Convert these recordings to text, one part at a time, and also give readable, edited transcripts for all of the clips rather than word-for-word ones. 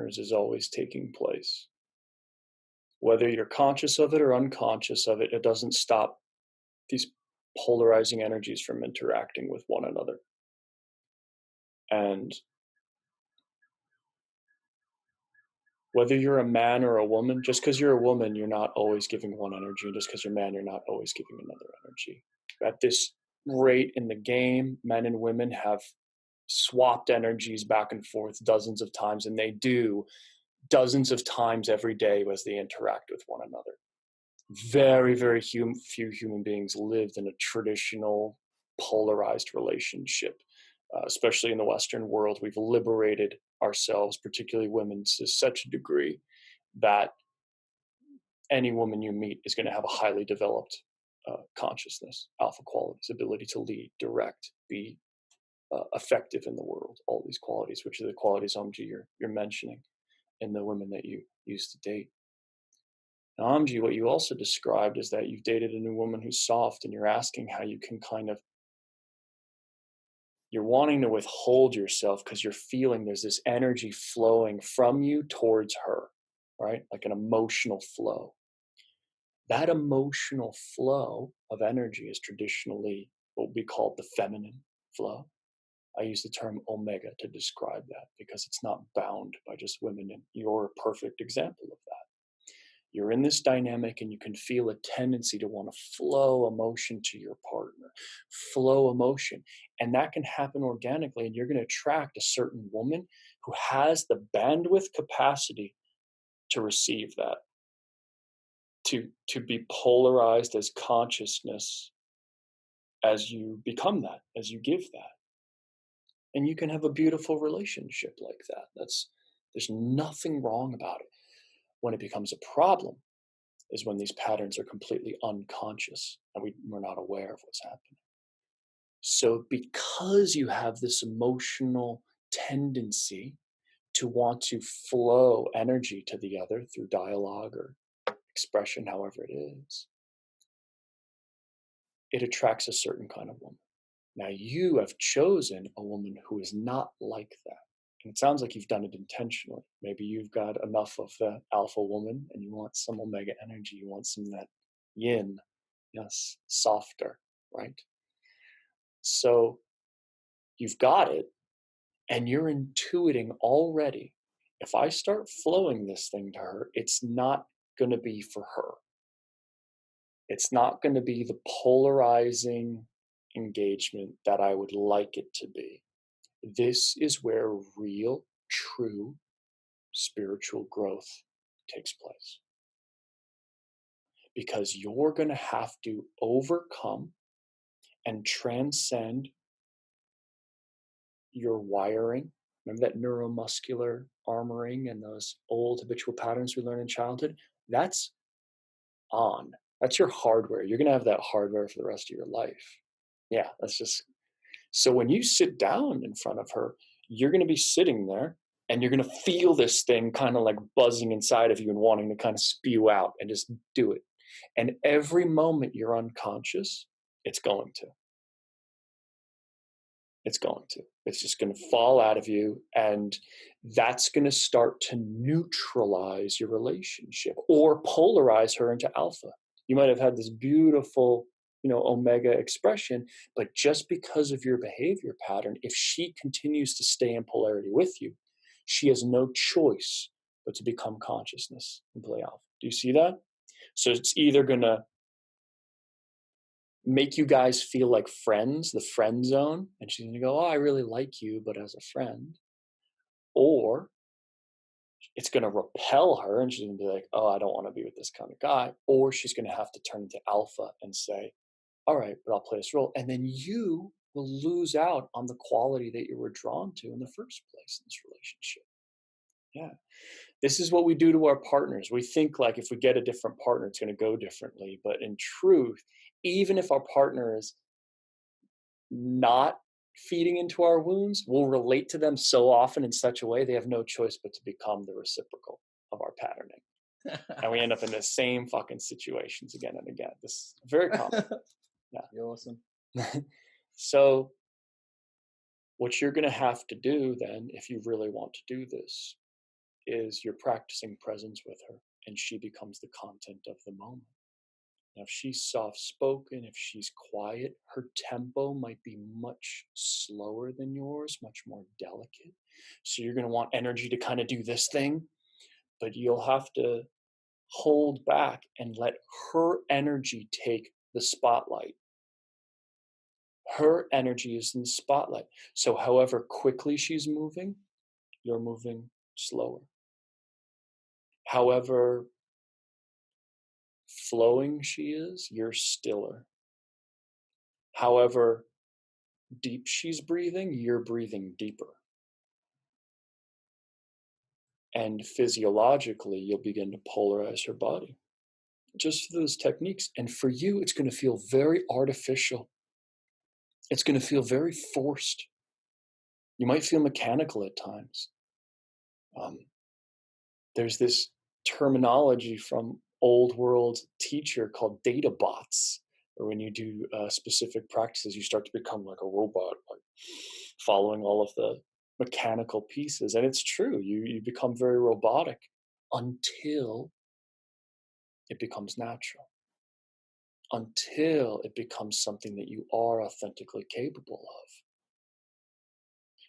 partners is always taking place. Whether you're conscious of it or unconscious of it, it doesn't stop these polarizing energies from interacting with one another. And whether you're a man or a woman, just because you're a woman, you're not always giving one energy. And just because you're a man, you're not always giving another energy. At this rate in the game, men and women have swapped energies back and forth dozens of times, and they do dozens of times every day as they interact with one another. Very, very few human beings lived in a traditional polarized relationship, especially in the Western world. We've liberated ourselves, particularly women, to such a degree that any woman you meet is going to have a highly developed consciousness, alpha qualities, ability to lead, direct, be effective in the world, all these qualities, which are the qualities, Amji, you're mentioning in the women that you used to date. Now, Amji, what you also described is that you've dated a new woman who's soft, and you're asking how you can you're wanting to withhold yourself because you're feeling there's this energy flowing from you towards her, right? Like an emotional flow. That emotional flow of energy is traditionally what we call the feminine flow. I use the term omega to describe that because it's not bound by just women, and you're a perfect example of that. You're in this dynamic and you can feel a tendency to want to flow emotion to your partner, flow emotion. And that can happen organically, and you're going to attract a certain woman who has the bandwidth capacity to receive that, to be polarized as consciousness as you become that, as you give that. And you can have a beautiful relationship like that. There's nothing wrong about it. When it becomes a problem is when these patterns are completely unconscious and we're not aware of what's happening. So because you have this emotional tendency to want to flow energy to the other through dialogue or expression, however it is, it attracts a certain kind of woman. Now you have chosen a woman who is not like that. And it sounds like you've done it intentionally. Maybe you've got enough of the alpha woman and you want some omega energy. You want some of that yin, yes, softer, right? So you've got it, and you're intuiting already. If I start flowing this thing to her, it's not going to be for her. It's not going to be the polarizing engagement that I would like it to be. This is where real, true spiritual growth takes place. Because you're going to have to overcome and transcend your wiring. Remember that neuromuscular armoring and those old habitual patterns we learned in childhood? That's on. That's your hardware. You're going to have that hardware for the rest of your life. Yeah, that's just. So when you sit down in front of her, you're going to be sitting there and you're going to feel this thing kind of like buzzing inside of you and wanting to kind of spew out and just do it. And every moment you're unconscious, it's going to. It's going to. It's just going to fall out of you, and that's going to start to neutralize your relationship or polarize her into alpha. You might have had this beautiful, omega expression, but just because of your behavior pattern, if she continues to stay in polarity with you, she has no choice but to become consciousness and play alpha. Do you see that? So it's either going to make you guys feel like friends, the friend zone, and she's gonna go, oh, I really like you, but as a friend. Or it's gonna repel her and she's gonna be like, oh, I don't wanna be with this kind of guy. Or she's gonna have to turn into alpha and say, all right, but I'll play this role. And then you will lose out on the quality that you were drawn to in the first place in this relationship. Yeah. This is what we do to our partners. We think like if we get a different partner, it's gonna go differently. But in truth, even if our partner is not feeding into our wounds, we'll relate to them so often in such a way they have no choice but to become the reciprocal of our patterning. And we end up in the same fucking situations again and again. This is very common. Yeah. You're awesome. So what you're going to have to do then, if you really want to do this, is you're practicing presence with her, and she becomes the content of the moment. Now, if she's soft spoken, if she's quiet, her tempo might be much slower than yours, much more delicate. So you're going to want energy to kind of do this thing, but you'll have to hold back and let her energy take the spotlight. Her energy is in the spotlight. So, however quickly she's moving, you're moving slower. However flowing she is, you're stiller. However deep she's breathing, you're breathing deeper. And physiologically, you'll begin to polarize her body just through those techniques. And for you, it's going to feel very artificial. It's going to feel very forced. You might feel mechanical at times. Um, there's this terminology from old world teacher called data bots, or when you do specific practices, you start to become like a robot, like following all of the mechanical pieces. And it's true, you become very robotic until it becomes natural, until it becomes something that you are authentically capable of.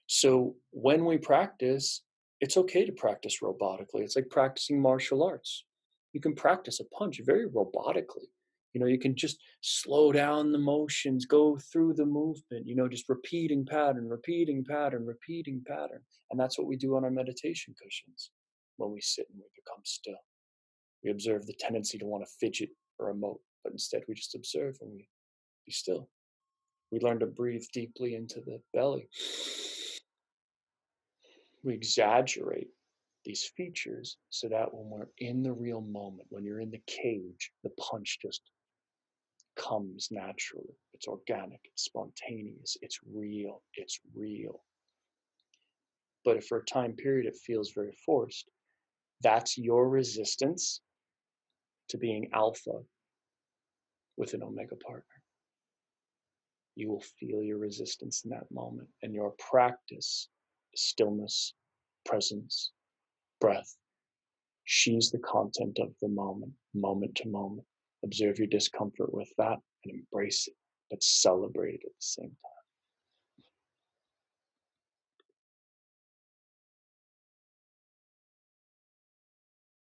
So when we practice, it's okay to practice robotically. It's like practicing martial arts. You can practice a punch very robotically. You can just slow down the motions, go through the movement, just repeating pattern, repeating pattern, repeating pattern. And that's what we do on our meditation cushions when we sit and we become still. We observe the tendency to want to fidget or emote, but instead we just observe and we be still. We learn to breathe deeply into the belly. We exaggerate these features so that when we're in the real moment, when you're in the cage, the punch just comes naturally. It's organic, it's spontaneous, it's real, it's real. But if for a time period it feels very forced, that's your resistance to being alpha with an omega partner. You will feel your resistance in that moment, and your practice is stillness, presence, breath. She's the content of the moment, moment to moment. Observe your discomfort with that and embrace it, but celebrate it at the same time.